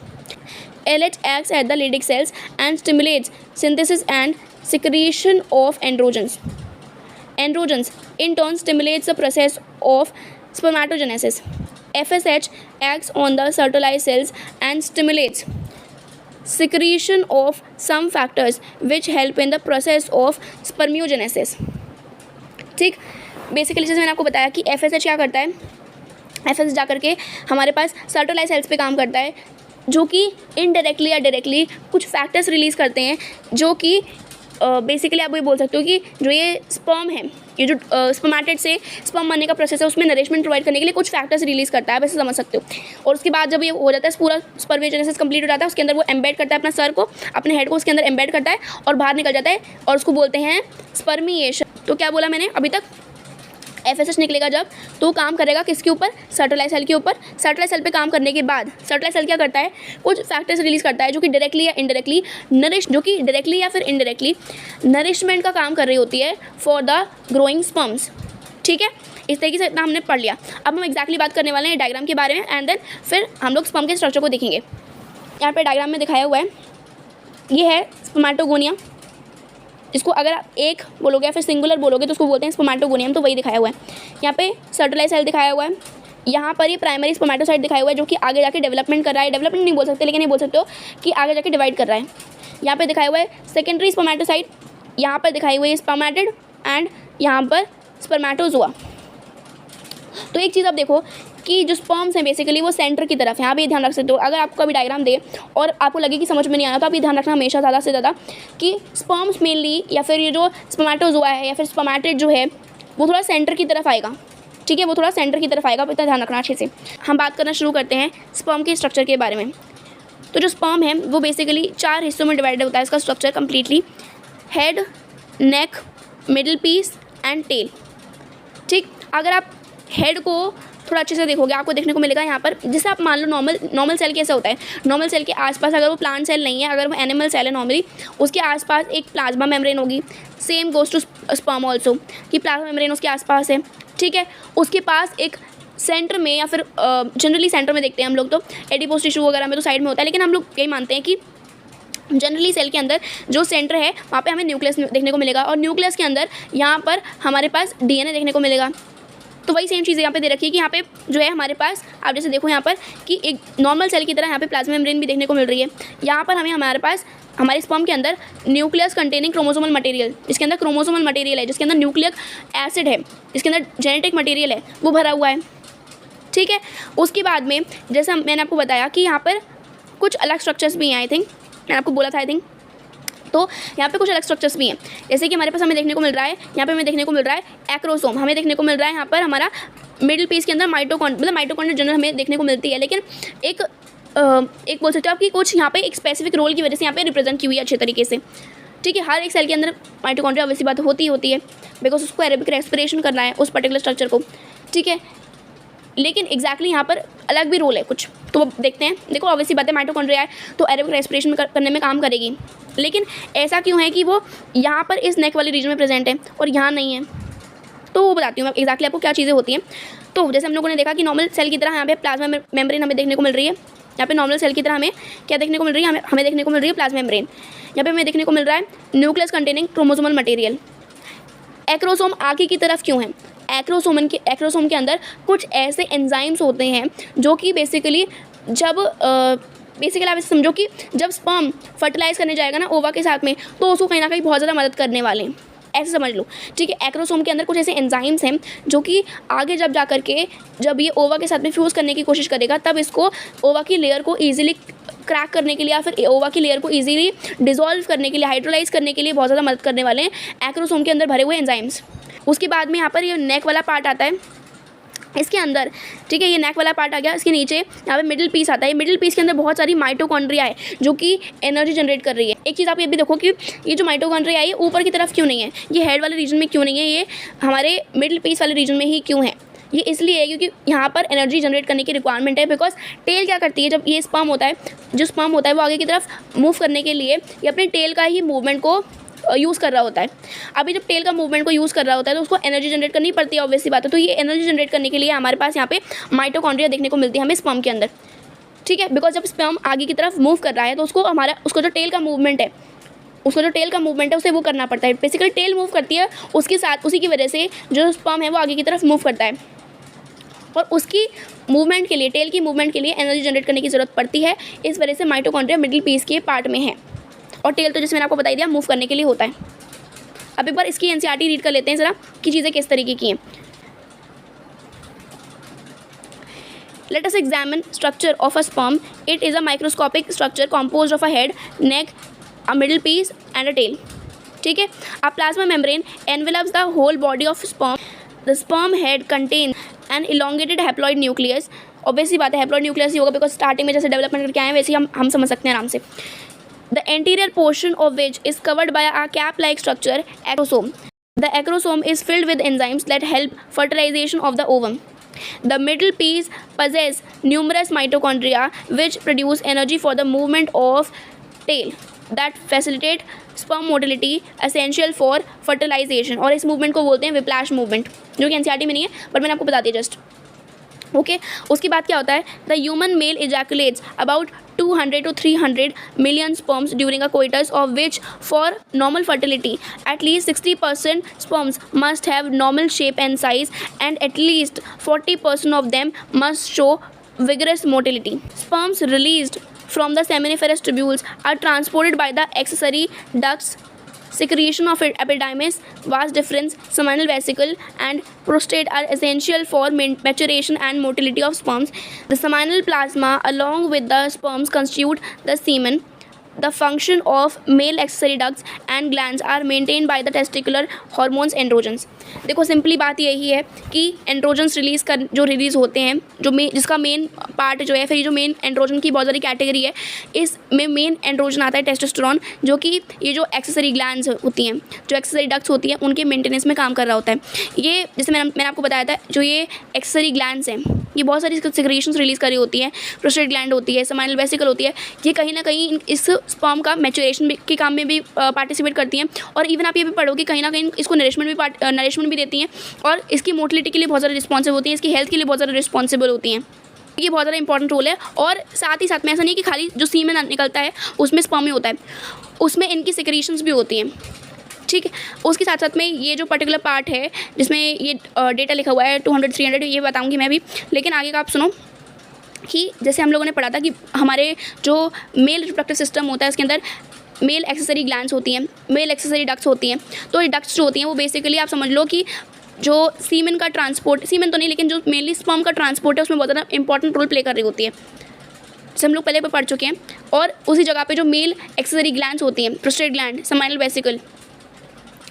LH acts at the Leydig cells and stimulates synthesis and secretion of androgens. Androgens in turn stimulates the process of spermatogenesis. FSH acts on the Sertoli cells and stimulates secretion of some factors which help in the process of spermiogenesis. ठीक, basically जैसे मैंने आपको बताया कि FSH क्या करता है, FSH जा करके हमारे पास सर्टोलाई सेल्स पे काम करता है, जो कि इनडायरेक्टली या डायरेक्टली कुछ फैक्टर्स रिलीज़ करते हैं, जो कि बेसिकली आप ये बोल सकते हो कि जो ये स्पर्म है ये जो स्पर्मेटिड से स्पर्म बनने का प्रोसेस है उसमें नरिशमेंट प्रोवाइड करने के लिए कुछ फैक्टर्स रिलीज़ करता है, आप ऐसे समझ सकते हो। और उसके बाद जब ये हो जाता है, पूरा स्पर्मेटोजेनेसिस कंप्लीट हो जाता है, उसके अंदर वो एम्बेड करता है अपना सर को, अपने हेड को उसके अंदर एम्बेड करता है और बाहर निकल जाता है और उसको बोलते हैं स्पर्मिएशन। तो क्या बोला मैंने अभी तक, FSH निकलेगा जब तो वो काम करेगा किसके ऊपर, सर्टोलाइज सेल के ऊपर। सर्टोलाइज सेल पे काम करने के बाद सर्टोलाइज सेल क्या करता है, कुछ फैक्टर्स रिलीज़ करता है जो कि डायरेक्टली या इनडायरेक्टली डायरेक्टली या फिर इनडायरेक्टली नरिशमेंट का काम कर रही होती है फॉर द ग्रोइंग स्पर्म्स। ठीक है, इस तरीके से इतना हमने पढ़ लिया। अब हम एक्जैक्टली बात करने वाले हैं डायग्राम के बारे में एंड देन फिर हम लोग स्पर्म के स्ट्रक्चर को देखेंगे। यहाँ पे डायग्राम में दिखाया हुआ है, ये है स्पर्मेटोगोनिया, इसको अगर आप एक बोलोगे या फिर सिंगुलर बोलोगे तो उसको बोलते हैं स्पर्मेटोगोनियम, तो वही दिखाया हुआ है। यहाँ पे सर्टोलाइज सेल दिखाया हुआ है, यहाँ पर ये प्राइमरी स्पर्मेटोसाइट दिखाया हुआ है जो कि आगे जाके डेवलपमेंट कर रहा है, डेवलपमेंट नहीं बोल सकते लेकिन ये बोल सकते हो कि आगे जाके डिवाइड कर रहा है। यहाँ पे दिखाया हुआ है सेकेंडरी स्पर्मेटोसाइट, यहाँ पर दिखाई हुई है स्पर्मेटिड एंड यहाँ पर स्पर्मेटोजोआ। तो एक चीज़ आप देखो कि जो स्पर्म्स हैं बेसिकली वो सेंटर की तरफ है, यहाँ पे ध्यान रख सकते हो। अगर आपको कभी डायग्राम दे और आपको लगे कि समझ में नहीं आया तो आप ये ध्यान रखना हमेशा ज़्यादा से ज़्यादा कि स्पर्म्स मेनली या फिर ये जो स्पर्मेटोजोआ है या फिर स्पर्मेटिड जो है वो थोड़ा सेंटर की तरफ आएगा। ठीक है, वो थोड़ा सेंटर की तरफ आएगा, इतना ध्यान रखना अच्छे से। हम बात करना शुरू करते हैं स्पर्म के स्ट्रक्चर के बारे में। तो जो स्पर्म है वो बेसिकली 4 हिस्सों में डिवाइड होता है इसका structure completely, head, neck, middle piece and tail. ठीक, अगर आप हेड को थोड़ा अच्छे से देखोगे आपको देखने को मिलेगा यहाँ पर, जैसे आप मान लो नॉर्मल सेल कैसा होता है, नॉर्मल सेल के आसपास अगर वो प्लांट सेल नहीं है, अगर वो एनिमल सेल है नॉर्मली, उसके आसपास एक प्लाज्मा मेम्ब्रेन होगी। Same goes to sperm also कि प्लाज्मा मेम्ब्रेन उसके आसपास है। ठीक है, उसके पास एक सेंटर में या फिर जनरली सेंटर में देखते हैं हम लोग तो एडिपोज टिश्यू वगैरह में तो साइड में होता है, लेकिन हम लोग यही मानते हैं कि जनरली सेल के अंदर जो सेंटर है वहाँ पे हमें न्यूक्लियस देखने को मिलेगा और न्यूक्लियस के अंदर यहाँ पर हमारे पास DNA देखने को मिलेगा। तो वही सेम चीज़ यहाँ पे दे रखी है कि यहाँ पे जो है हमारे पास, आप जैसे देखो यहाँ पर कि एक नॉर्मल सेल की तरह यहाँ पे प्लाज्मा मेम्ब्रेन भी देखने को मिल रही है। यहाँ पर हमें हमारे पास हमारे स्पर्म के अंदर न्यूक्लियस कंटेनिंग क्रोमोसोमल मटेरियल, जिसके अंदर क्रोमोसोमल मटेरियल है, जिसके अंदर न्यूक्लिक एसिड है, जिसके अंदर जेनेटिक मटेरियल है, वो भरा हुआ है। ठीक है, उसके बाद में जैसा मैंने आपको बताया कि यहाँ पर कुछ अलग स्ट्रक्चर्स भी हैं, आई थिंक मैंने आपको बोला था आई थिंक, तो यहाँ पे कुछ अलग स्ट्रक्चर्स भी हैं। जैसे कि हमारे पास हमें देखने को मिल रहा है, यहाँ पे हमें देखने को मिल रहा है एक्रोसोम, हमें देखने को मिल रहा है यहाँ पर हमारा मिडिल पीस के अंदर माइटोकॉन्ड्रिया जनरल हमें देखने को मिलती है, लेकिन एक बोल सकते हो आपकी कुछ यहाँ पे एक स्पेसिफिक रोल की वजह से यहाँ पे रिप्रेजेंट की हुई है अच्छे तरीके से। ठीक है, हर एक सेल के अंदर माइटोकॉन्ड्रिया वैसी बात होती है बिकॉज उसको एरोबिक रेस्पिरेशन करना है उस पर्टिकुलर स्ट्रक्चर को। ठीक है, लेकिन एग्जैक्टली यहाँ पर अलग भी रोल है कुछ, तो वो देखते हैं। देखो ऑब्वियसली बात है माइटोकॉन्ड्रिया है तो एरोबिक रेस्पिरेशन करने में काम करेगी, लेकिन ऐसा क्यों है कि वो यहाँ पर इस नेक वाले रीजन में प्रेजेंट है और यहाँ नहीं है, तो वो बताती हूँ मैं एग्जैक्टली आपको क्या चीज़ें होती हैं। तो जैसे हम लोगों ने देखा कि नॉर्मल सेल की तरह यहाँ पे प्लाज्मा मेम्ब्रेन हमें देखने को मिल रही है, यहाँ पे नॉर्मल सेल की तरह हमें क्या देखने को मिल रही है, हमें देखने को मिल रही है प्लाज्मा मेम्ब्रेन। यहाँ पे हमें देखने को मिल रहा है nucleus containing chromosomal material. Acrosome आगे की तरफ क्यों है, एक्रोसोम के अंदर कुछ ऐसे एंजाइम्स होते हैं जो कि बेसिकली आप समझो कि जब स्पर्म फर्टिलाइज करने जाएगा ना ओवा के साथ में, तो उसको कहीं ना कहीं बहुत ज़्यादा मदद करने वाले हैं, ऐसे समझ लो। ठीक है, एक्रोसोम के अंदर कुछ ऐसे एंजाइम्स हैं जो कि आगे जब ये ओवा के साथ में फ्यूज़ करने की कोशिश करेगा तब इसको ओवा की लेयर को ईजिली क्रैक करने के लिए या फिर ओवा की लेयर को ईजिली डिसॉल्व करने के लिए, हाइड्रोलाइज करने के लिए बहुत ज़्यादा मदद करने वाले हैं एक्रोसोम के अंदर भरे हुए एंजाइम्स। उसके बाद में यहाँ पर ये नेक वाला पार्ट आता है इसके अंदर। ठीक है, ये नेक वाला पार्ट आ गया, इसके नीचे यहाँ पे मिडिल पीस आता है। मिडिल पीस के अंदर बहुत सारी माइटोकॉन्ड्रिया है जो कि एनर्जी जनरेट कर रही है। एक चीज़ आप ये भी देखो कि ये जो माइटोकॉन्ड्रिया है ये ऊपर की तरफ क्यों नहीं है, ये हेड वाले रीजन में क्यों नहीं है, ये हमारे मिडिल पीस वाले रीजन में ही क्यों है। ये इसलिए है क्योंकि यहाँ पर एनर्जी जनरेट करने की रिक्वायरमेंट है, बिकॉज टेल क्या करती है, जब ये स्पर्म होता है वो आगे की तरफ मूव करने के लिए ये अपने टेल का ही मूवमेंट को यूज़ कर रहा होता है। अभी जब टेल का मूवमेंट को यूज़ कर रहा होता है तो उसको एनर्जी जनरेट करनी पड़ती है, ऑब्वियसली बात है। तो ये एनर्जी जनरेट करने के लिए हमारे पास यहाँ पे माइटोकॉन्ड्रिया देखने को मिलती है हमें स्पर्म के अंदर। ठीक है, बिकॉज जब स्पर्म आगे की तरफ मूव कर रहा है तो उसको जो टेल का मूवमेंट है उसे वो करना पड़ता है। बेसिकली टेल मूव करती है, उसके साथ उसी की वजह से जो स्पर्म है वो आगे की तरफ मूव करता है और उसकी मूवमेंट के लिए, टेल की मूवमेंट के लिए एनर्जी जनरेट करने की ज़रूरत पड़ती है। इस वजह से माइटोकॉन्ड्रिया मिडिल पीस के पार्ट में है और टेल तो जैसे मैंने आपको बता दिया मूव करने के लिए होता है। अब एक बार इसकी एनसीईआरटी रीड कर लेते हैं ज़रा कि चीज़ें किस तरीके की हैं। Let us examine structure of a sperm. It is a microscopic structure composed of a head, neck, a middle piece and a tail. ठीक है। A plasma membrane envelops the whole body of sperm. The sperm head contain an elongated haploid nucleus. Obviously बात है haploid nucleus ही होगा, because starting में जैसे development करके आए हैं वैसे ही हम समझ सकते हैं आराम से। The anterior portion of which is covered by a cap like structure, acrosome. The acrosome is filled with enzymes that help fertilization of the ovum. The middle piece possesses numerous mitochondria which produce energy for the movement of tail that facilitate sperm motility essential for fertilization. और इस movement को बोलते हैं whiplash movement, जो कि NCERT में नहीं है बट मैंने आपको बता दिया जस्ट। ओके उसके बाद क्या होता है, the human male ejaculates about 200 to 300 million sperms during a coitus, of which for normal fertility at least 60% sperms must have normal shape and size, and at least 40% of them must show vigorous motility. Sperms released from the seminiferous tubules are transported by the accessory ducts. Secretion of epidermis, vas deferens, seminal vesicle, and prostate are essential for maturation and motility of sperms. The seminal plasma, along with the sperms, constitute the semen. The function of male accessory ducts and glands are maintained by the testicular hormones androgens. देखो simply बात यही है कि androgens जो release होते हैं, जिसका main part जो है, फिर जो मेन एंड्रोजन की बहुत सारी कैटेगरी है, इसमें मेन एंड्रोजन आता है टेस्टोस्टेरोन, जो कि ये जो एक्सेसरी ग्लैंड्स होती हैं, जो एक्सेसरी डक्ट्स होती हैं, उनके मेंटेनेंस में काम कर रहा होता है। ये जैसे मैंने आपको बताया था, जो ये एक्सेसरी ग्लैंड्स हैं ये बहुत सारी सिक्रेशंस रिलीज़ कर रही होती हैं। प्रोस्टेट ग्लैंड होती है, सेमाइनल वेसिकल होती है, ये कहीं ना कहीं इस स्पर्म का मैच्योरेशन के काम में भी पार्टिसिपेट करती हैं। और इवन आप ये भी पढ़ोगे कहीं ना कहीं इसको नरिशमेंट भी देती हैं, और इसकी मोटिलिटी के लिए बहुत ज़्यादा रिस्पॉन्सिबल होती हैं, इसकी हेल्थ के लिए बहुत ज़्यादा रिस्पॉन्सिबल होती हैं। ये बहुत ज़्यादा इंपॉर्टेंट रोल है। और साथ ही साथ में ऐसा नहीं कि खाली जो सीमेन निकलता है उसमें स्पर्म ही होता है, उसमें इनकी सिक्रेशंस भी होती हैं, ठीक है। उसके साथ साथ में ये जो पर्टिकुलर पार्ट है जिसमें ये डेटा लिखा हुआ है 200-300, ये बताऊंगी मैं भी। लेकिन आगे का आप सुनो कि जैसे हम लोगों ने पढ़ा था कि हमारे जो मेल रिप्रोडक्टिव सिस्टम होता है उसके अंदर मेल एक्सेसरी ग्लैंड्स होती हैं, मेल एक्सेसरी डक्ट्स होती हैं। तो ये डक्ट्स जो होती हैं वो बेसिकली आप समझ लो कि जो सीमेन का ट्रांसपोर्ट, सीमेन तो नहीं लेकिन जो मेनली स्पर्म का ट्रांसपोर्ट है उसमें बहुत ज़्यादा इंपॉर्टेंट रोल प्ले कर रही होती है, जैसे हम लोग पहले पढ़ चुके हैं। और उसी जगह पे जो मेल एक्सेसरी ग्लैंड्स होती हैं, प्रोस्टेट ग्लैंड, सेमाइनल वेसिकल,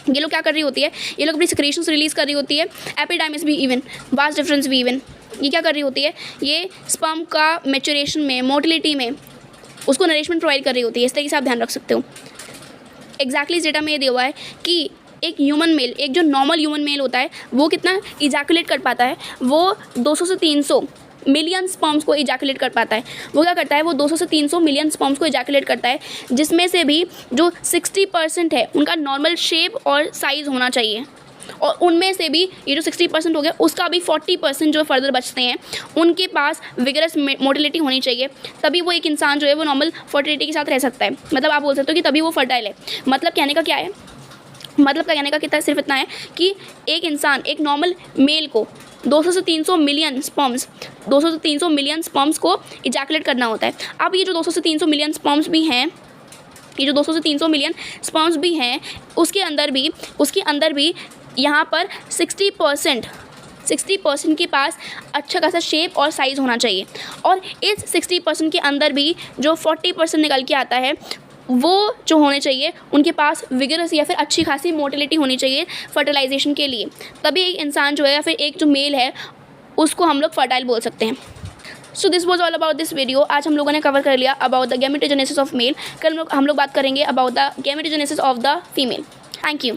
ये लोग क्या कर रही होती है, ये लोग अपनी सिक्रेशंस रिलीज़ कर रही होती है। एपिडाइमिस भी इवन, वास डिफरेंस भी इवन, ये क्या कर रही होती है, ये स्पर्म का मैच्योरेशन में, मोटिलिटी में उसको नरिशमेंट प्रोवाइड कर रही होती है। इस तरीके से आप ध्यान रख सकते हो। एग्जैक्टली इस डेटा में ये दिया हुआ है कि एक ह्यूमन मेल, एक जो नॉर्मल ह्यूमन मेल होता है वो कितना इजैकुलेट कर पाता है, वो 200 से 300 मिलियन स्पर्म्स को इजैकुलेट कर पाता है। वो क्या करता है, वो 200 से 300 मिलियन स्पर्म्स को इजैकुलेट करता है, जिसमें से भी जो 60% है उनका नॉर्मल शेप और साइज़ होना चाहिए, और उनमें से भी ये जो 60% हो गया उसका भी 40% जो फर्दर बचते हैं उनके पास विगरस मोटिलिटी होनी चाहिए। तभी वो एक इंसान जो है वो नॉर्मल फर्टिलिटी के साथ रह सकता है। मतलब आप बोल सकते हो कि तभी वो फर्टाइल है। मतलब कहने का क्या है, मतलब का कहने का कितना सिर्फ इतना है कि एक इंसान, एक नॉर्मल मेल को 200 से 300 मिलियन स्पर्म्स, 200 से 300 मिलियन स्पर्म्स को इजैकुलेट करना होता है। अब ये जो 200 से 300 मिलियन स्पर्म्स भी हैं, ये जो 200 से 300 मिलियन स्पर्म्स भी हैं, उसके अंदर भी यहाँ पर 60% के पास अच्छा खासा शेप और साइज़ होना चाहिए। और इस 60% के अंदर भी जो 40% निकल के आता है वो जो होने चाहिए उनके पास विगरस या फिर अच्छी खासी मोटिलिटी होनी चाहिए फर्टिलाइजेशन के लिए। तभी एक इंसान जो है या फिर एक जो मेल है उसको हम लोग फर्टाइल बोल सकते हैं। So this was all about this video. आज हम लोगों ने कवर कर लिया about the gametogenesis of male. कल हम लोग बात करेंगे about the gametogenesis of the female. Thank you.